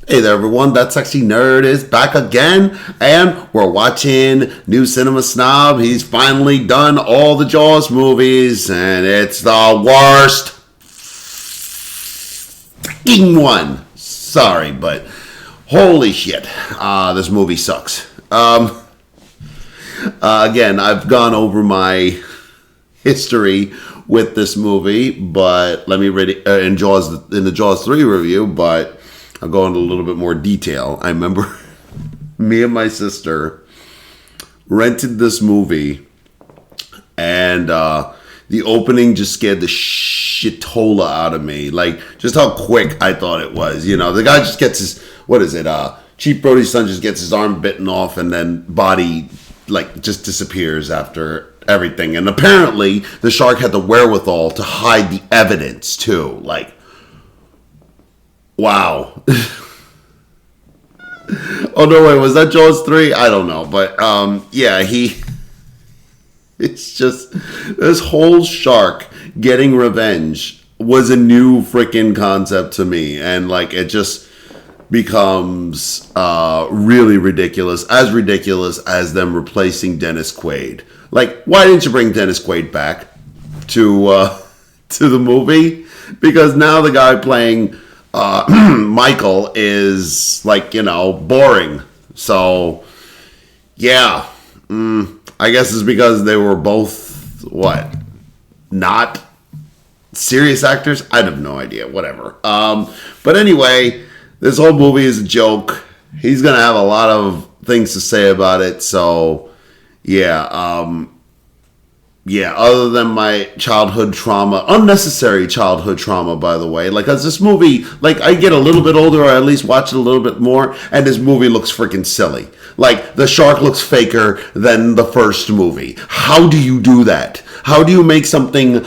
Hey there, everyone. That Sexy Nerd is back again, and we're watching New Cinema Snob. He's finally done all the Jaws movies, and it's the worst fucking one. Sorry, but holy shit, this movie sucks. Again, I've gone over my history with this movie, but let me read it in the Jaws 3 review, but I'll go into a little bit more detail. I remember me and my sister rented this movie, and the opening just scared the shitola out of me. Like, just how quick I thought it was. You know, the guy just gets his, Chief Brody's son just gets his arm bitten off, and then body, like, just disappears after everything. And apparently, the shark had the wherewithal to hide the evidence, too. Like, wow. Oh, no, wait, was that Jaws 3? I don't know. But, yeah, it's just, this whole shark getting revenge was a new freaking concept to me. And, like, it just becomes really ridiculous as them replacing Dennis Quaid. Like, why didn't you bring Dennis Quaid back to the movie? Because now the guy playing Michael is, like, you know, boring. So, yeah. I guess it's because they were both, not serious actors? I have no idea. Whatever. But anyway, this whole movie is a joke. He's going to have a lot of things to say about it. So, yeah. Yeah, other than my childhood trauma, unnecessary childhood trauma, by the way. Like, as this movie, like, I get a little bit older, or at least watch it a little bit more, and this movie looks freaking silly. Like, the shark looks faker than the first movie. How do you do that? How do you make something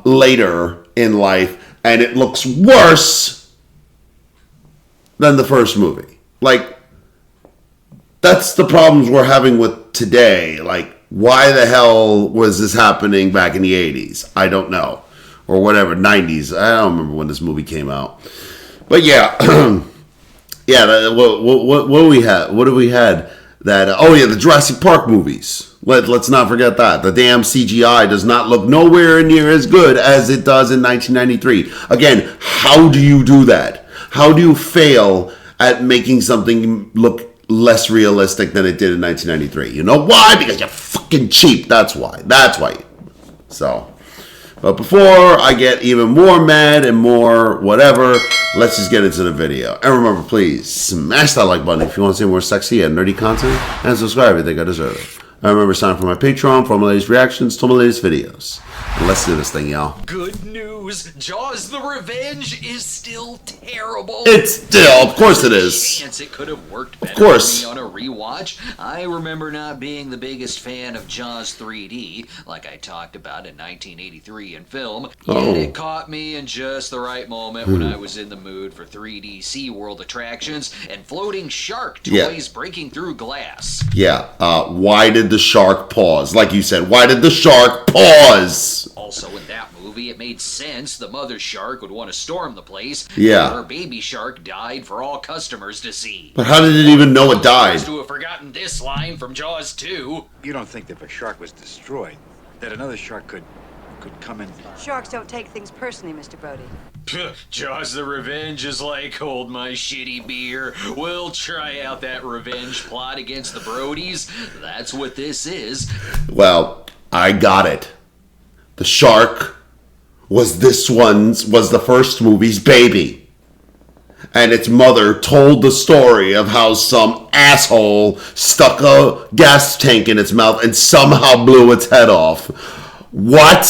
later in life, and it looks worse than the first movie? Like, that's the problems we're having with today. Like, why the hell was this happening back in the 80s? I don't know. Or whatever, 90s. I don't remember when this movie came out. But yeah. Yeah, what do we have? What do we had? The Jurassic Park movies. Let's not forget that. The damn CGI does not look nowhere near as good as it does in 1993. Again, how do you do that? How do you fail at making something look less realistic than it did in 1993? You know why? Because you're fucking cheap. That's why. So, but before I get even more mad and more whatever, let's just get into the video. And remember, please smash that like button if you want to see more sexy and nerdy content, and subscribe if you think I deserve it. And remember, sign up for my Patreon for my latest reactions to my latest videos. And let's do this thing, y'all. Good news! Jaws the Revenge is still terrible. It's still, of course it is. Chance it could have worked better of course. for me on a rewatch. I remember not being the biggest fan of Jaws 3D, like I talked about in 1983 in film. Yet it caught me in just the right moment when I was in the mood for 3D SeaWorld attractions and floating shark toys breaking through glass. Yeah. Why did the shark pause? Like you said, why did the shark pause? Also, in that movie, it made sense the mother shark would want to storm the place. Yeah. Her baby shark died for all customers to see. But how did it even know it died? To have forgotten this line from Jaws 2. You don't think that if a shark was destroyed, that another shark could come in? Sharks don't take things personally, Mr. Brody. Jaws the Revenge is like, hold my shitty beer. We'll try out that revenge plot against the Brodies. That's what this is. Well, I got it. The shark was the first movie's baby. And its mother told the story of how some asshole stuck a gas tank in its mouth and somehow blew its head off. What?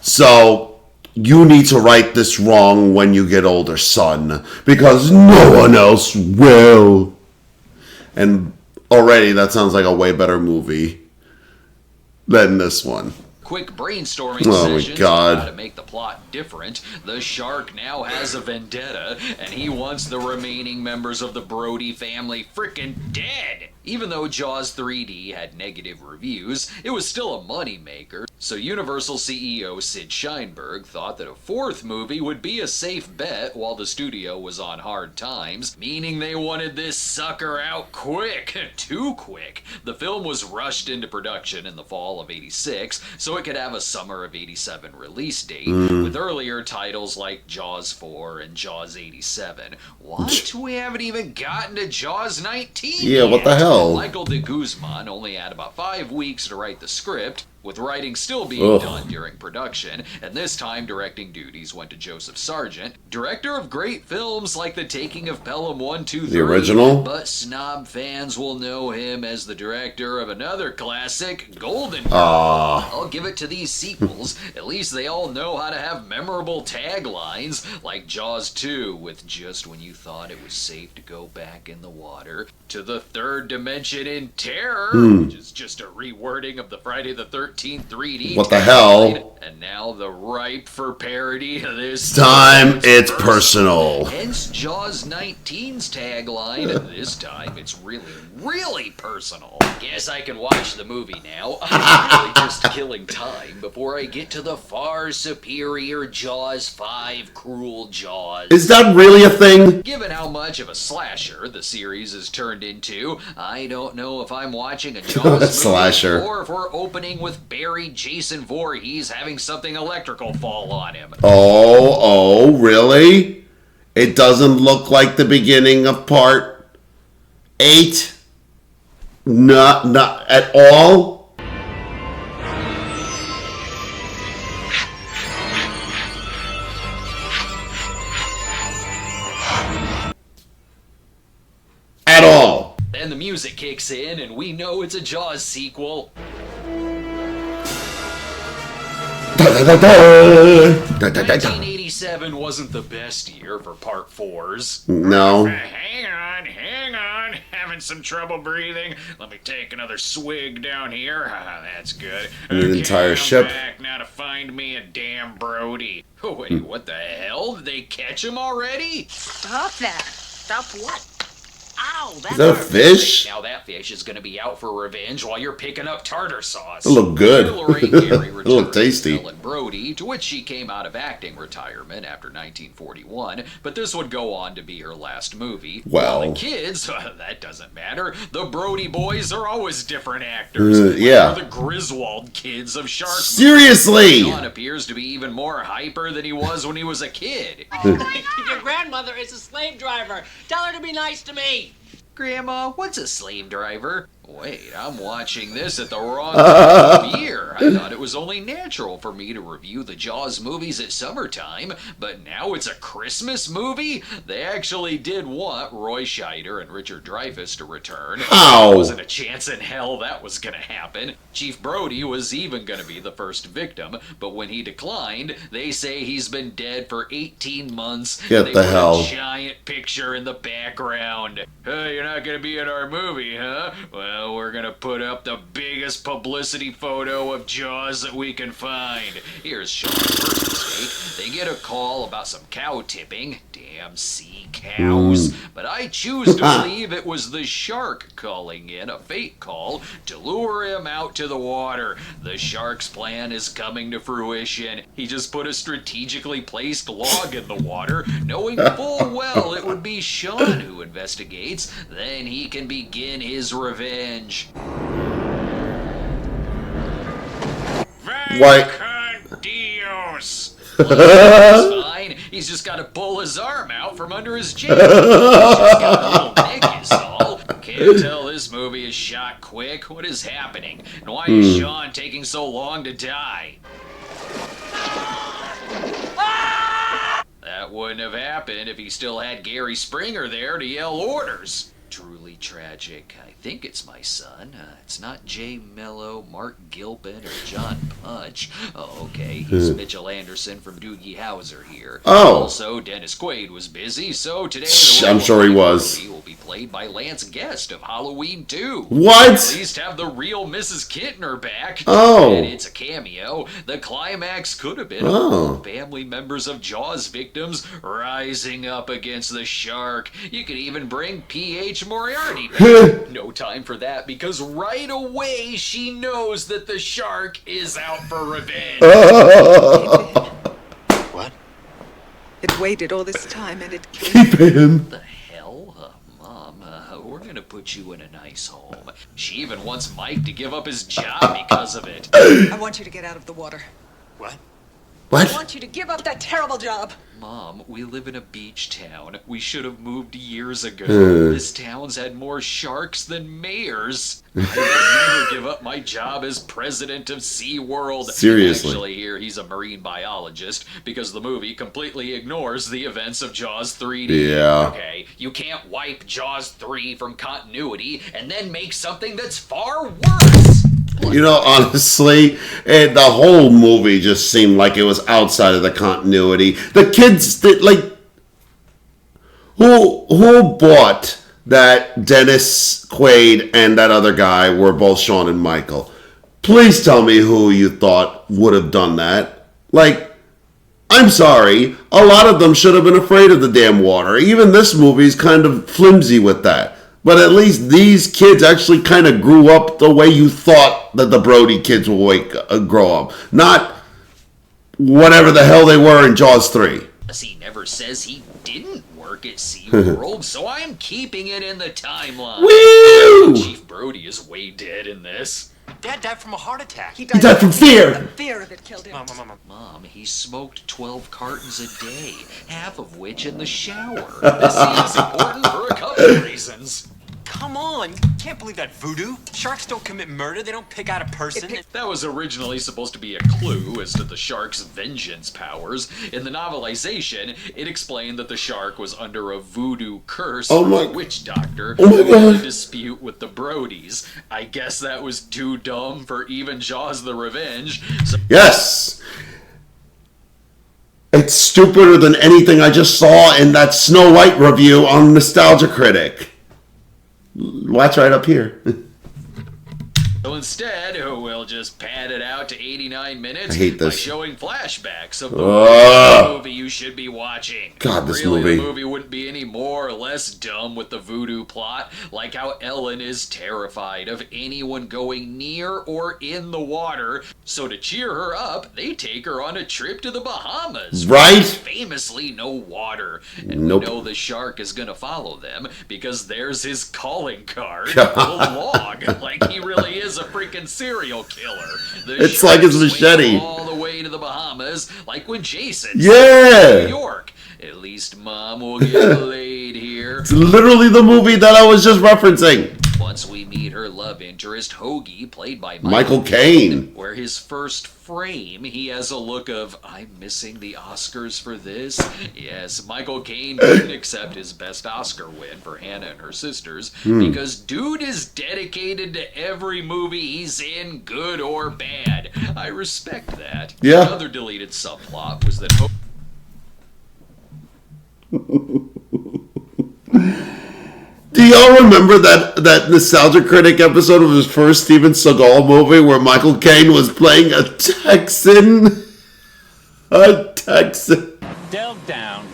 So, you need to right this wrong when you get older, son. Because no one else will. And already that sounds like a way better movie than this one. Quick brainstorming God. sessions on how to make the plot different. The shark now has a vendetta, and he wants the remaining members of the Brody family frickin' dead. Even though Jaws 3D had negative reviews, it was still a moneymaker. So Universal CEO Sid Sheinberg thought that a fourth movie would be a safe bet while the studio was on hard times, meaning they wanted this sucker out quick. Too quick. The film was rushed into production in the fall of '86, so it could have a summer of '87 release date, with earlier titles like Jaws 4 and Jaws '87. What? We haven't even gotten to Jaws 19 Yeah, yet. what the hell? Michael de Guzman only had about 5 weeks to write the script, with writing still being done during production, and this time directing duties went to Joseph Sargent, director of great films like The Taking of Pelham 1, 2, 3. The original? But Snob fans will know him as the director of another classic, Golden Girl. I'll give it to these sequels. At least they all know how to have memorable taglines, like Jaws 2, with just when you thought it was safe to go back in the water, to The Third Dimension in Terror, which is just a rewording of the Friday the 13th 3D. What the hell? And now the ripe for parody this time it's personal. Hence Jaws 19's tagline, this time it's really, really personal. Guess I can watch the movie now. I'm really just killing time before I get to the far superior Jaws 5 Cruel Jaws. Is that really a thing? Given how much of a slasher the series has turned into, I don't know if I'm watching a Jaws movie Slasher. or if we're opening with buried Jason Voorhees having something electrical fall on him. Oh, really? It doesn't look like the beginning of part 8? Not at all? At all. Then the music kicks in and we know it's a Jaws sequel. 1987 wasn't the best year for part 4s. No. Hang on. Having some trouble breathing. Let me take another swig down here. That's good. An entire ship. I'm back now to find me a damn Brody. Oh, wait, what the hell? Did they catch him already? Stop that. Stop what? Ow, Is that a fish? Now that fish is going to be out for revenge while you're picking up tartar sauce. It look good. Lorraine Gary It look tasty. Ellen Brody, to which she came out of acting retirement after 1941, but this would go on to be her last movie. Well. While the kids, that doesn't matter. The Brody boys are always different actors. Yeah. They're the Griswold kids of Shark movies. Seriously! Sean appears to be even more hyper than he was when he was a kid. Your grandmother is a slave driver. Tell her to be nice to me. Grandma, what's a slave driver? Wait, I'm watching this at the wrong time of year. I thought it was only natural for me to review the Jaws movies at summertime, but now it's a Christmas movie? They actually did want Roy Scheider and Richard Dreyfuss to return. How? There wasn't a chance in hell that was gonna happen. Chief Brody was even gonna be the first victim, but when he declined, they say he's been dead for 18 months. Get They the put hell. a giant picture in the background. Hey, you're not gonna be in our movie, huh? Well, we're gonna put up the biggest publicity photo of Jaws that we can find. Here's Sean's first mistake. They get a call about some cow tipping. Damn sea cows. But I choose to believe it was the shark calling in a fake call to lure him out to the water. The shark's plan is coming to fruition. He just put a strategically placed log in the water, knowing full well it would be Sean who investigates. Then he can begin his revenge. What? Dios. He's fine. He's just got to pull his arm out from under his chin. He's just got a little nick is all. Can't tell this movie is shot quick. What is happening? And why is Sean taking so long to die? That wouldn't have happened if he still had Gary Springer there to yell orders. Truly tragic. I think it's my son. It's not Jay Mello, Mark Gilpin, or John Punch. Oh, okay. He's Mitchell Anderson from Doogie Howser here. Oh. Also, Dennis Quaid was busy, so today I'm sure he was. Will be played played by Lance Guest of Halloween 2. What? At least have the real Mrs. Kintner back. Oh. And it's a cameo. The climax could have been family members of Jaws victims rising up against the shark. You could even bring P.H. Moriarty back. No time for that, because right away she knows that the shark is out for revenge. What? It waited all this time and it Keep him. The hell? Mom, we're gonna put you in a nice home. She even wants Mike to give up his job because of it. I want you to get out of the water. What? I What? want you to give up that terrible job. Mom, we live in a beach town. We should have moved years ago. This town's had more sharks than mayors. I would never give up my job as president of SeaWorld. Seriously. Actually, here he's a marine biologist because the movie completely ignores the events of Jaws 3D. Yeah. Okay, you can't wipe Jaws 3 from continuity and then make something that's far worse. You know, honestly, the whole movie just seemed like it was outside of the continuity. The kids, like, who bought that Dennis Quaid and that other guy were both Sean and Michael? Please tell me who you thought would have done that. Like, I'm sorry, a lot of them should have been afraid of the damn water. Even this movie's kind of flimsy with that. But at least these kids actually kind of grew up the way you thought that the Brody kids will grow up. Not whatever the hell they were in Jaws 3. He never says he didn't work at SeaWorld, so I'm keeping it in the timeline. Woo! Chief Brody is way dead in this. Dad died from a heart attack. He died from fear. The fear of it killed him. Mom, he smoked 12 cartons a day, half of which in the shower. This seems important for a couple of reasons. Come on, you can't believe that voodoo. Sharks don't commit murder, they don't pick out a person. That was originally supposed to be a clue as to the shark's vengeance powers. In the novelization, it explained that the shark was under a voodoo curse from a witch doctor who had a dispute with the Brodies. I guess that was too dumb for even Jaws the Revenge. So Yes! It's stupider than anything I just saw in that Snow White review on Nostalgia Critic. Watch right up here. So instead, we'll just pad it out to 89 minutes I hate this. by showing flashbacks of the movie you should be watching. God, this really, movie. The movie wouldn't be any more or less dumb with the voodoo plot, like how Ellen is terrified of anyone going near or in the water. So to cheer her up, they take her on a trip to the Bahamas. Right? Where there's famously no water. And Nope. we know the shark is gonna follow them because there's his calling card, the log. Like he really is a freaking serial killer. The It's like his shark machete. swings all the way to the Bahamas, like when Jason Yeah. New York. At least Mom will get laid here. It's literally the movie that I was just referencing. Once we meet her love interest, Hoagie, played by Michael Caine. where his first frame, he has a look of, I'm missing the Oscars for this. Yes, Michael Caine didn't accept his best Oscar win for Hannah and Her Sisters because dude is dedicated to every movie he's in, good or bad. I respect that. Yeah. Another deleted subplot was that Do y'all remember that Nostalgia Critic episode of his first Steven Seagal movie where Michael Caine was playing a Texan? A Texan. Delve down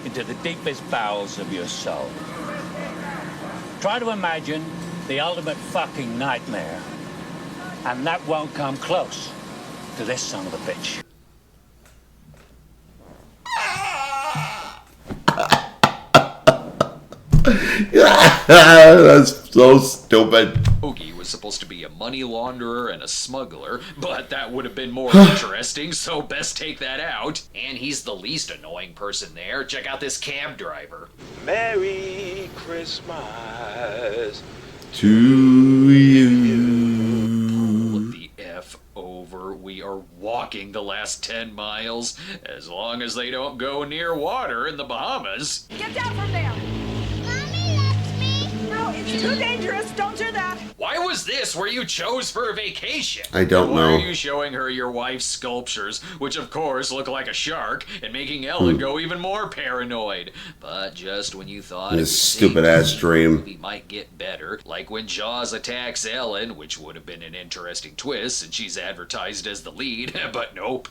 into the deepest bowels of your soul. Try to imagine the ultimate fucking nightmare. And that won't come close to this son of a bitch. That's so stupid. Hoagie was supposed to be a money launderer and a smuggler, but that would have been more interesting, so best take that out. And he's the least annoying person there. Check out this cab driver. Merry Christmas. To you. Pull the F over. We are walking the last 10 miles, as long as they don't go near water in the Bahamas. Get down from there! Mommy left me. No, it's too dangerous. Don't do that. Why was this this where you chose for a vacation? I don't know. Why are you showing her your wife's sculptures, which of course look like a shark, and making Ellen go even more paranoid? But just when you thought This stupid ass dream. the movie might get better, like when Jaws attacks Ellen, which would have been an interesting twist since she's advertised as the lead, but nope.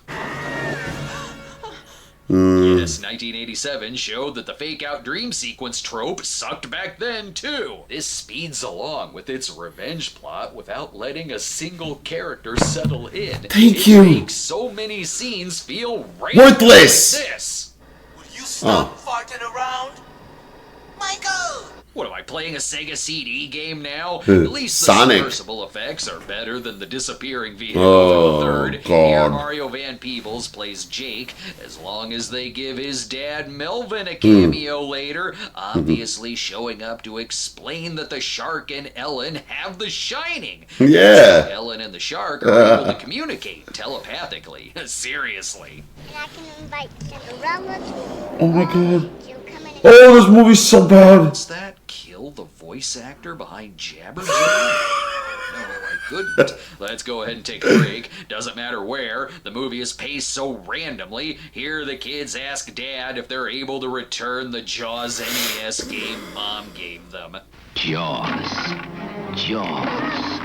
Yes, 1987 showed that the fake-out dream sequence trope sucked back then, too. This speeds along with its revenge plot without letting a single character settle in. Thank you. It makes so many scenes feel Worthless. like this. Will you stop farting around? Michael! What am I playing, a Sega CD game now? At least the Sonic. submersible effects are better than the disappearing vehicle Oh, in the third. God. Here, Mario Van Peebles plays Jake, as long as they give his dad Melvin a cameo later, obviously showing up to explain that the shark and Ellen have the shining. Yeah. Ellen and the shark are able to communicate telepathically. Seriously. And I can invite Cinderella to. Oh my god. She'll come in and Oh, this movie's so bad. What's that? Kill the voice actor behind Jabber Jabber? Oh my goodness. Let's go ahead and take a break. Doesn't matter where. The movie is paced so randomly. Here the kids ask Dad if they're able to return the Jaws NES game Mom gave them. Jaws. Jaws.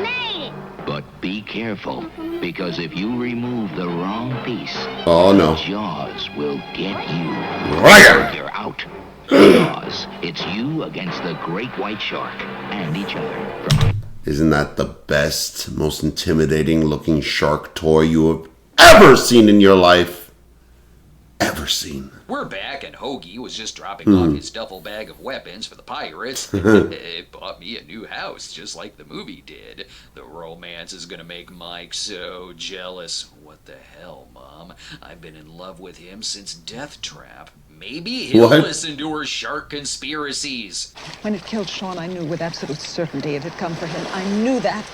made it. But be careful, because if you remove the wrong piece, Oh no. Jaws will get you. Right. You're out. Jaws. It's you against the great white shark and each other. Isn't that the best, most intimidating looking shark toy you have ever seen in your life? Ever seen? We're back, and Hoagie was just dropping off his duffel bag of weapons for the pirates. It bought me a new house, just like the movie did. The romance is gonna make Mike so jealous. What the hell, Mom? I've been in love with him since Death Trap. Maybe he'll What? listen to her shark conspiracies. When it killed Sean, I knew with absolute certainty it had come for him. I knew that.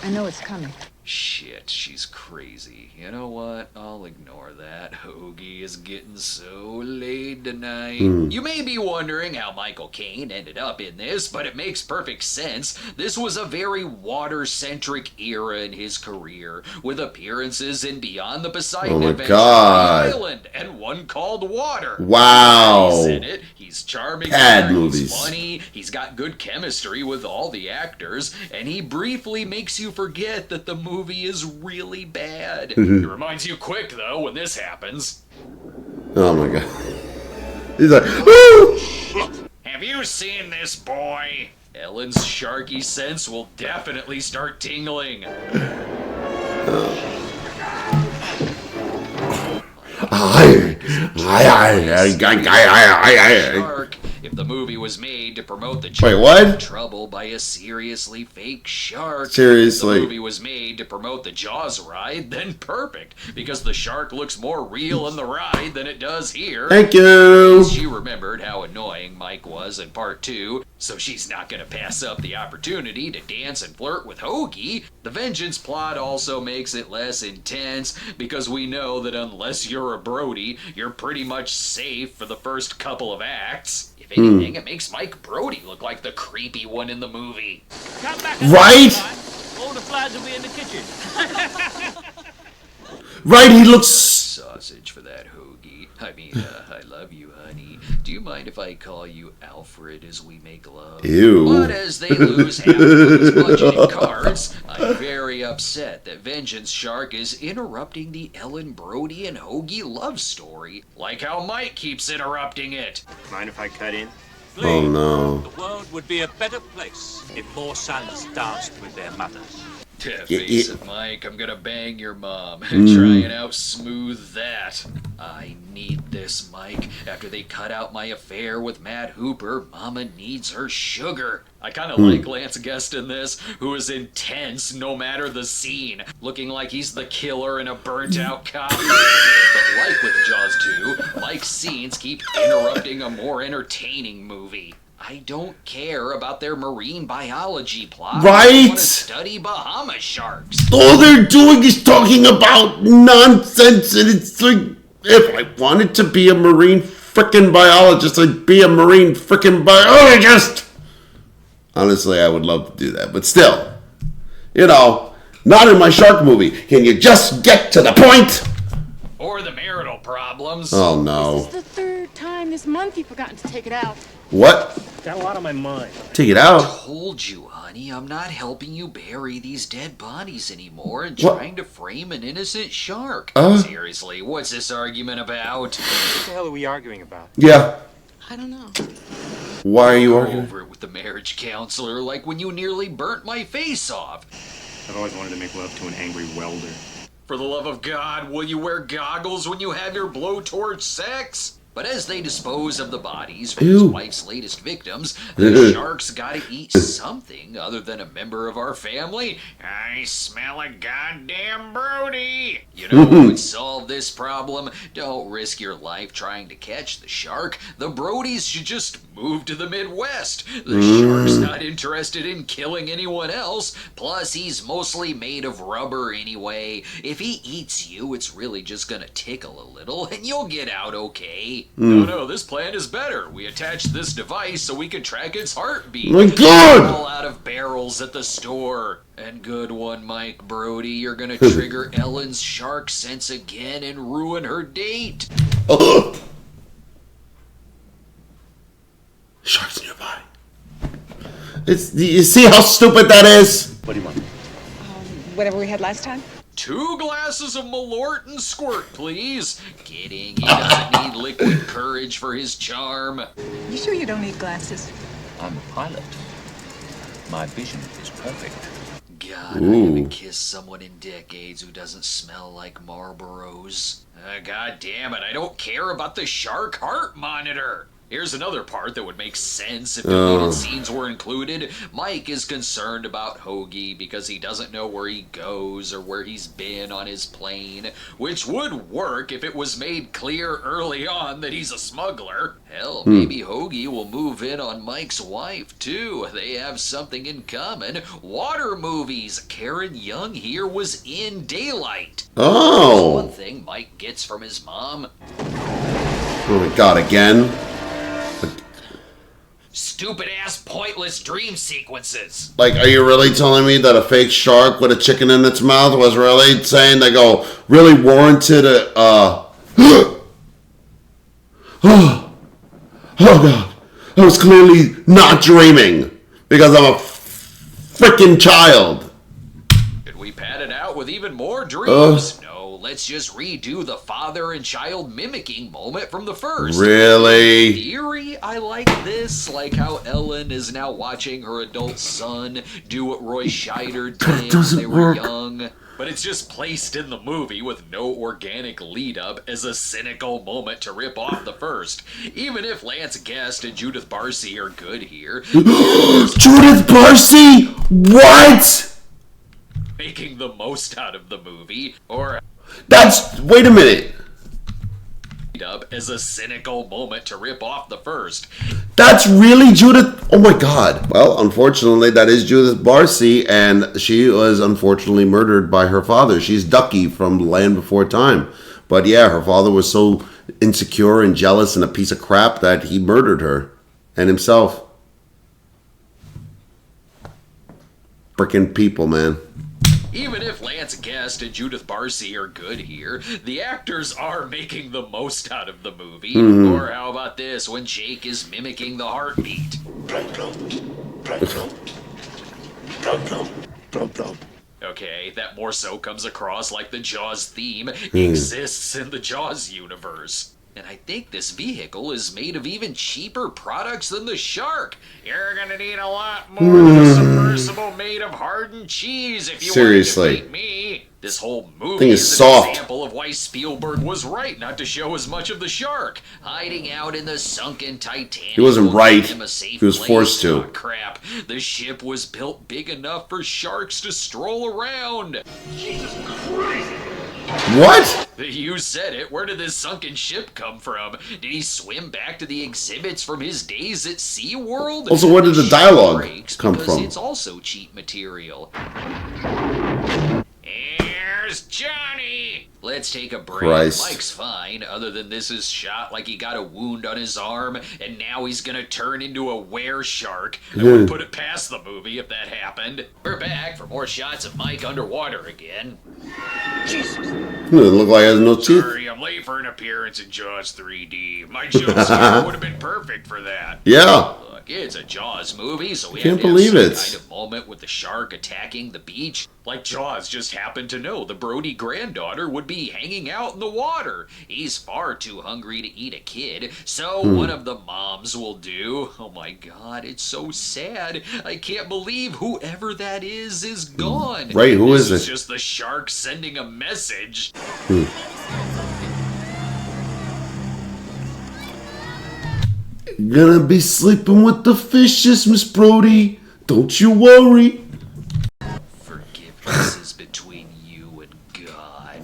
I know it's coming. Shit, she's crazy. You know what? I'll ignore that. Hoagie is getting so laid tonight. You may be wondering how Michael Caine ended up in this, but it makes perfect sense. This was a very water-centric era in his career, with appearances in Beyond the Poseidon Oh my Adventure God. Island and one called Water. Wow. He's in it. He's charming. Bad there, movies. He's funny. He's got good chemistry with all the actors, and he briefly makes you forget that the movie is really bad. It reminds you quick though when this happens. Oh my god. He's like, woo! Have you seen this boy? Ellen's sharky sense will definitely start tingling. Shark. If the movie was made to promote the Wait, what? in trouble by a seriously fake shark. Seriously. If the movie was made to promote the Jaws ride, then perfect, because the shark looks more real in the ride than it does here. Thank you. She remembered how annoying Mike was in part 2, so she's not going to pass up the opportunity to dance and flirt with Hoagie. The vengeance plot also makes it less intense, because we know that unless you're a Brody, you're pretty much safe for the first couple of acts. If anything, it makes Mike Brody look like the creepy one in the movie. Come back Right? All the flies will be in the kitchen. Right, he looks. Sausage for that, Hoagie. I mean, I love you, honey. Do you mind if I call you Alfred as we make love? Ew. But as they lose half of his budget in cards, I'm very upset that Vengeance Shark is interrupting the Ellen Brody and Hoagie love story, like how Mike keeps interrupting it. Mind if I cut in? Oh no. The world would be a better place if more sons danced with their mothers. Face it, Mike, I'm gonna bang your mom. Try and out smooth that. I need this, Mike. After they cut out my affair with Matt Hooper, Mama needs her sugar. I kinda like Lance Guest in this, who is intense no matter the scene, looking like he's the killer in a burnt-out copy. But like with Jaws 2, Mike's scenes keep interrupting a more entertaining movie. I don't care about their marine biology plot. Right? I want to study Bahama sharks. All they're doing is talking about nonsense, and it's like, if I wanted to be a marine frickin' biologist, I'd be a marine frickin' biologist. Honestly, I would love to do that. But still, you know, not in my shark movie. Can you just get to the point? Or the marital problems. Oh, no. This is the third time this month you've forgotten to take it out. What? Got a lot on my mind. Take it out? I told you, honey, I'm not helping you bury these dead bodies anymore and What? trying to frame an innocent shark. Uh? Seriously, what's this argument about? What the hell are we arguing about? Yeah. I don't know. Why are you Go arguing? over it with the marriage counselor like when you nearly burnt my face off. I've always wanted to make love to an angry welder. For the love of God, will you wear goggles when you have your blowtorch sex? But as they dispose of the bodies from his Ew. wife's latest victims, the shark's gotta eat something other than a member of our family. I smell a goddamn Brody! You know what would solve this problem? Don't risk your life trying to catch the shark. The Brodies should just move to the Midwest. The shark's not interested in killing anyone else. Plus, he's mostly made of rubber anyway. If he eats you, it's really just gonna tickle a little, and you'll get out okay. No, this plan is better. We attach this device so we can track its heartbeat. My God! All out of barrels at the store. And good one, Mike Brody. You're gonna trigger Ellen's shark sense again and ruin her date. Sharks nearby. You see how stupid that is? What do you want? Whatever we had last time? 2 glasses of Malort and squirt, please. Kidding. He doesn't need liquid courage for his charm. You sure you don't need glasses? I'm a pilot. My vision is perfect. God, I haven't kissed someone in decades who doesn't smell like Marlboros. God damn it, I don't care about the shark heart monitor. Here's another part that would make sense if deleted scenes were included. Mike is concerned about Hoagie because he doesn't know where he goes or where he's been on his plane, which would work if it was made clear early on that he's a smuggler. Hell, maybe Hoagie will move in on Mike's wife, too. They have something in common. Water movies. Karen Young here was in Daylight. Oh. One thing Mike gets from his mom. Oh my God, again? Stupid ass pointless dream sequences. Like, are you really telling me that a fake shark with a chicken in its mouth was really saying they go really warranted a oh God, I was clearly not dreaming because I'm a freaking child. Could we pad it out with even more dreams? No, let's just redo the father and child mimicking moment from the first. Really? In theory, I like this, like how Ellen is now watching her adult son do what Roy Scheider did when they were young. But it's just placed in the movie with no organic lead-up as a cynical moment to rip off the first. Even if Lance Guest and Judith Barcy are good here. Judith Barcy? What? Making the most out of the movie, or Wait a minute. up as a cynical moment to rip off the first. That's really Judith? Oh my God. Well, unfortunately, that is Judith Barcy, and she was unfortunately murdered by her father. She's Ducky from Land Before Time. But yeah, her father was so insecure and jealous and a piece of crap that he murdered her and himself. Frickin' people, man. Even if Lance Guest and Judith Barcy are good here, the actors are making the most out of the movie. Or how about this, when Jake is mimicking the heartbeat? Okay, that more so comes across like the Jaws theme exists in the Jaws universe. And I think this vehicle is made of even cheaper products than the shark. You're gonna need a lot more than a submersible made of hardened cheese if you Seriously. want to beat me. This whole movie Thing is is soft. an example of why Spielberg was right not to show as much of the shark. Hiding out in the sunken Titanic. He wasn't will right. give him a safe He was place. forced to. Oh, crap. The ship was built big enough for sharks to stroll around. What? You said it. Where did this sunken ship come from? Did he swim back to the exhibits from his days at SeaWorld? Also, where did the Ship dialogue breaks come because from? It's also cheap material. Where's Johnny? Let's take a break. Christ. Mike's fine, other than this is shot like he got a wound on his arm, and now he's gonna turn into a were-shark. I wouldn't put it past the movie if that happened. We're back for more shots of Mike underwater again. Jesus. Doesn't look like he has no teeth. Sorry, I'm late for an appearance in Jaws 3D. My jump scare would have been perfect for that. Yeah. Look, it's a Jaws movie, so we Can't have to have believe some it. kind of moment with the shark attacking the beach. Like Jaws just happened to know the Brody granddaughter would be hanging out in the water. He's far too hungry to eat a kid, so one of the moms will do. Oh my god, it's so sad. I can't believe whoever that is gone. Right, who This is is it? just the shark sending a message. Gonna be sleeping with the fishes, Miss Brody. Don't you worry. Forgiveness is between you and God. She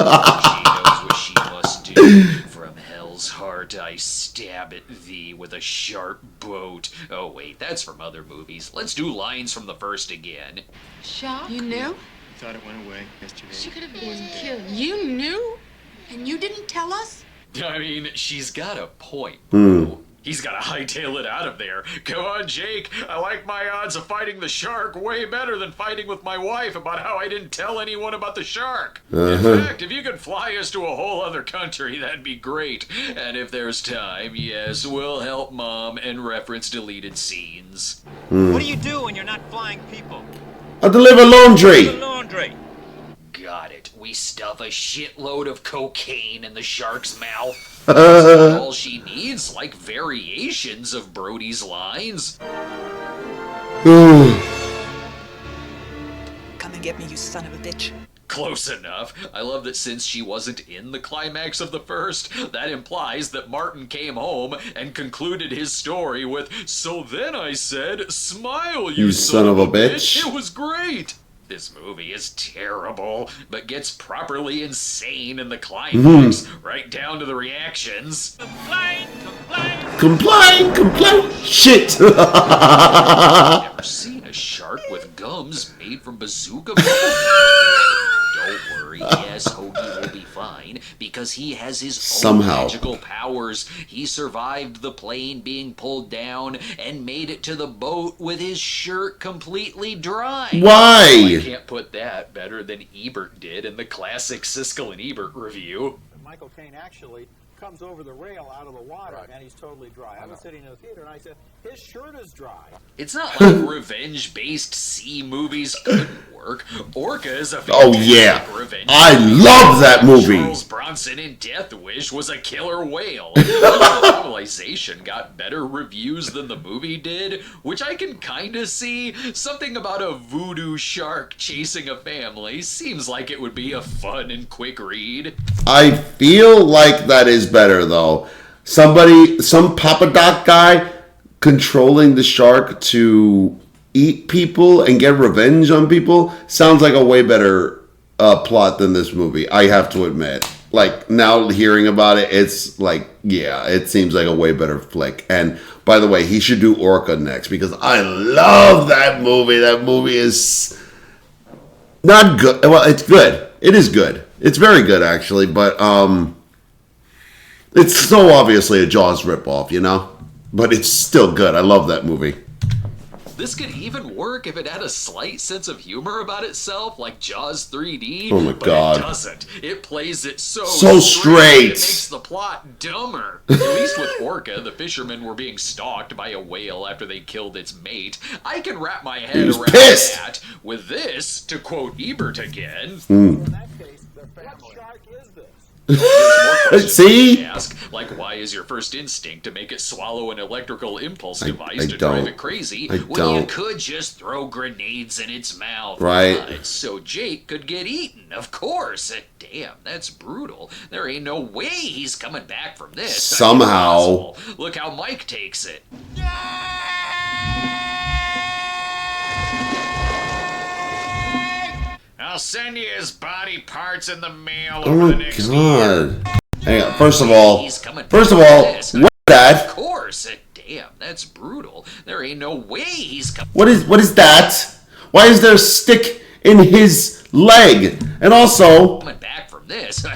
knows what she must do. From hell's heart I stab at thee with a sharp boat. Oh wait, that's from other movies. Let's do lines from the first again. Shock? You knew? Thought it went away yesterday. She could have been killed. You knew? And you didn't tell us? I mean, she's got a point. He's gotta hightail it out of there. Come on, Jake. I like my odds of fighting the shark way better than fighting with my wife about how I didn't tell anyone about the shark. In fact, if you could fly us to a whole other country, that'd be great. And if there's time, yes, we'll help Mom and reference deleted scenes. What do you do when you're not flying people? I deliver laundry. The laundry. Got it. We stuff a shitload of cocaine in the shark's mouth. That's not all she needs, like variations of Brody's lines. Come and get me, you son of a bitch. Close enough. I love that since she wasn't in the climax of the first, that implies that Martin came home and concluded his story with, "So then I said, smile, you son of a bitch. It was great." This movie is terrible, but gets properly insane in the climax, right down to the reactions. Complain. Shit. Never seen a shark with gums made from bazooka bullets. Don't worry, yes, Hoagie will be fine, because he has his own magical powers. He survived the plane being pulled down and made it to the boat with his shirt completely dry. Why? I can't put that better than Ebert did in the classic Siskel and Ebert review. Michael Caine actually comes over the rail out of the water, and he's totally dry. I was sitting in the theater, and I said, his shirt is dry. It's not like revenge-based sea movies couldn't work. Orca is a revenge. I love that movie. Charles Bronson in Death Wish was a killer whale. The novelization got better reviews than the movie did, which I can kinda see. Something about a voodoo shark chasing a family seems like it would be a fun and quick read. I feel like that is better though. Some Papa Doc guy controlling the shark to eat people and get revenge on people sounds like a way better plot than this movie, I have to admit. Like, now hearing about it, it's like, yeah, it seems like a way better flick. And by the way, he should do Orca next, because I love that movie. That movie is not good. Well, it's good. It is good. It's very good, actually, but it's so obviously a Jaws ripoff, you know? But it's still good. I love that movie. This could even work if it had a slight sense of humor about itself, like Jaws 3D. Oh my God. It doesn't. It plays it so straight. It makes the plot dumber. At least with Orca, the fishermen were being stalked by a whale after they killed its mate. I can wrap my head around that. With this, to quote Ebert again. In that case, what shark is this? See? Ask, like, why is your first instinct to make it swallow an electrical impulse device to drive it crazy when you could just throw grenades in its mouth? Right. So Jake could get eaten, of course. Damn, that's brutal. There ain't no way he's coming back from this. Somehow. Look how Mike takes it. I'll send you his body parts in the mail over the next year. Hang on. First of all, what's that? Of course. Damn, that's brutal. There ain't no way he's coming. What is that? Why is there a stick in his leg. And also, coming back from this,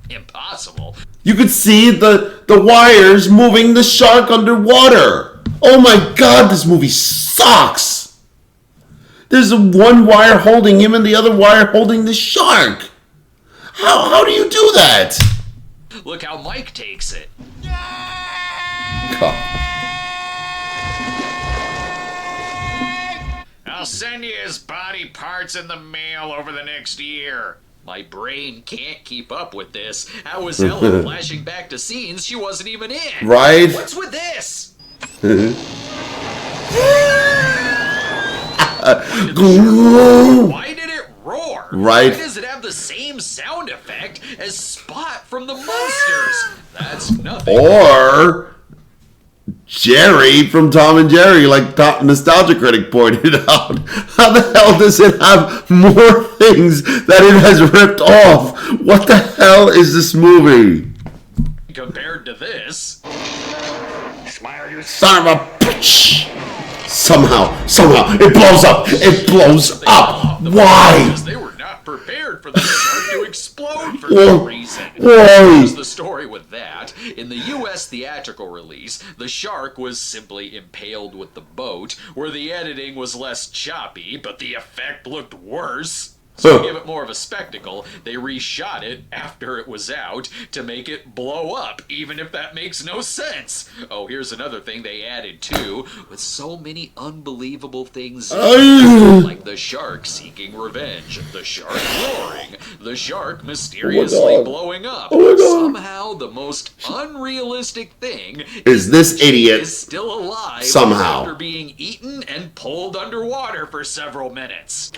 impossible. you could see the wires moving the shark underwater. Oh my god, this movie sucks. There's one wire holding him and the other wire holding the shark. How do you do that? Look how Mike takes it. God. I'll send you his body parts in the mail over the next year. My brain can't keep up with this. How was Helen flashing back to scenes she wasn't even in? Right? What's with this? Why did it roar? Right. Why does it have the same sound effect as Spot from the Monsters? That's nothing. Or Jerry from Tom and Jerry, like Top Nostalgia Critic pointed out. How the hell does it have more things that it has ripped off? What the hell is this movie? Compared to this. Son of a bitch! Somehow, it blows up! It blows up! Why? Because they were not prepared for the shark to explode for some reason. Why? Here's the story with that. In the U.S. theatrical release, the shark was simply impaled with the boat, where the editing was less choppy, but the effect looked worse. So to give it more of a spectacle, they reshot it after it was out to make it blow up, even if that makes no sense. Oh, here's another thing they added too, with so many unbelievable things like the shark seeking revenge, the shark roaring, the shark mysteriously blowing up. Somehow the most unrealistic thing is this idiot is still alive somehow after being eaten and pulled underwater for several minutes.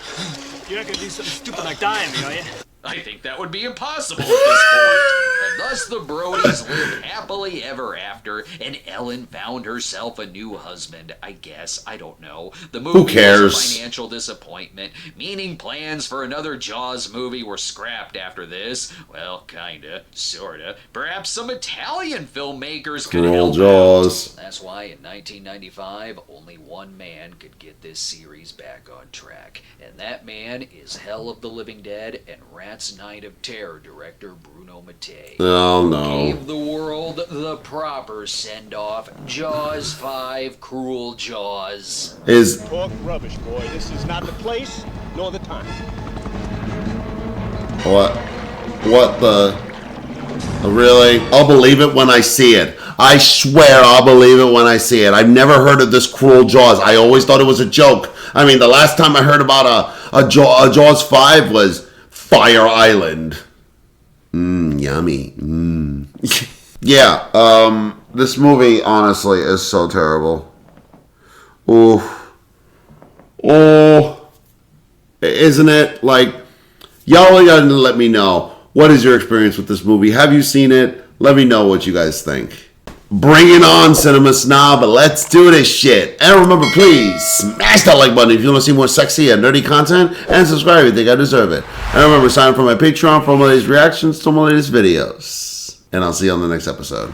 You're not gonna do something stupid like dying me, are you? I think that would be impossible at this point. And thus the Brodies lived happily ever after, and Ellen found herself a new husband, I guess. I don't know. The movie Who cares? was a financial disappointment, meaning plans for another Jaws movie were scrapped after this. Well, kinda, sorta. Perhaps some Italian filmmakers could help Jaws. out. That's why in 1995, only one man could get this series back on track. And that man is Hell of the Living Dead and Rat's Night of Terror director Bruno Mattei. Oh no. Gave the world the proper send-off. Jaws 5, Cruel Jaws. Talk rubbish, boy. This is not the place nor the time. What the... Really? I'll believe it when I see it. I swear I'll believe it when I see it. I've never heard of this Cruel Jaws. I always thought it was a joke. I mean, the last time I heard about a Jaws 5 was Fire Island. Yummy. Yeah, this movie, honestly, is so terrible. Oh, isn't it? Like, y'all gotta let me know. What is your experience with this movie? Have you seen it? Let me know what you guys think. Bring it on, Cinema Snob. Let's do this shit. And remember, please, smash that like button if you want to see more sexy and nerdy content. And subscribe if you think I deserve it. And remember, sign up for my Patreon for my latest reactions to my latest videos. And I'll see you on the next episode.